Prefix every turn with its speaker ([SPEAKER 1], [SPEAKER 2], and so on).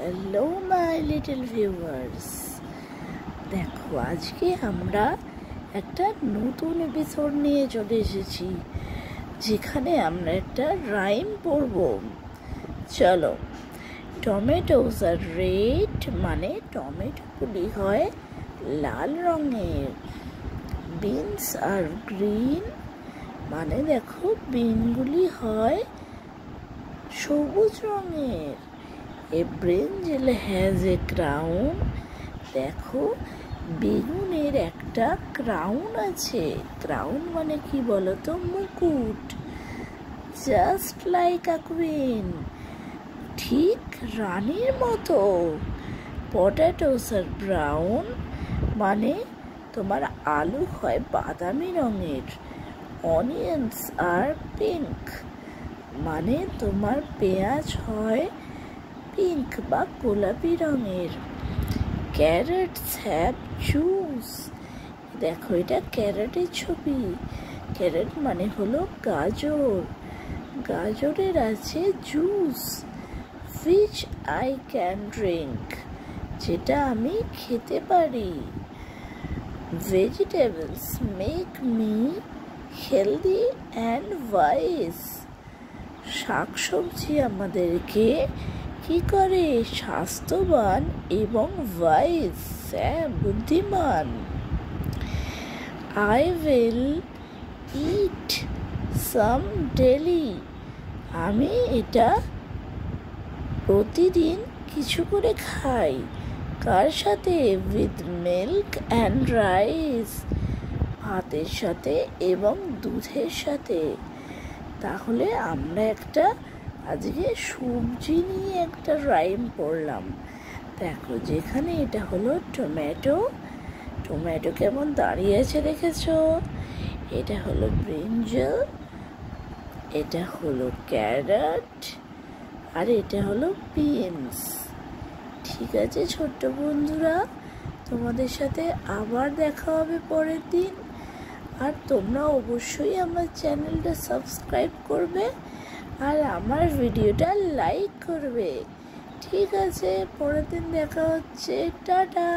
[SPEAKER 1] Hello my little viewers, দেখো আজকে আমরা একটা নতুন এপিসোড নিয়ে চলে এসেছি, যেখানে আমরা একটা রাইম পড়ব। চলো। টমেটোস আর রেড মানে টমেটোগুলি হয় লাল রঙের। বিনস আর গ্রিন মানে দেখো বিনগুলি হয় সবুজ রঙের। A brinjal has a crown, দেখো বেগুনের একটা ক্রাউন আছে। ক্রাউন মানে কি বলতো? মুকুট। জাস্ট লাইক আ কুইন, ঠিক রানীর মতো। পটেটোস আর ব্রাউন মানে তোমার আলু হয় বাদামি রঙের। অনিয়ন্স আর পিঙ্ক মানে তোমার পেঁয়াজ হয় পিঙ্ক বা গোলাপি রঙের। ক্যারটস হ্যাভ জুস, দেখো এটা ক্যারটের ছবি। ক্যারট মানে হলো গাজর, গাজরের আছে juice. which I can drink, যেটা আমি খেতে পারি। Vegetables make me healthy and wise, শাকসবজি আমাদেরকে কি করে? স্বাস্থ্যবান এবং ওয়াইজ, বুদ্ধিমান। I will it some daily, আমি এটা প্রতিদিন কিছু করে খাই। কার সাথে? উইথ মিল্ক অ্যান্ড রাইস, ভাতের সাথে এবং দুধের সাথে। তাহলে আমরা একটা আজকে সবজি নিয়ে একটা রাইম পড়লাম। দেখো যেখানে এটা হলো টমেটো, টমেটো কেমন দাঁড়িয়ে আছে দেখেছো? এটা হলো ব্রিঞ্জাল, এটা হলো ক্যারট, আর এটা হলো বিনস। ঠিক আছে ছোট্ট বন্ধুরা, তোমাদের সাথে আবার দেখা হবে পরের দিন। আর তোমরা অবশ্যই আমার চ্যানেলটা সাবস্ক্রাইব করবে আর আমার ভিডিওটা লাইক করবে। ঠিক আছে, পরের দিন দেখা হচ্ছে। টাটা।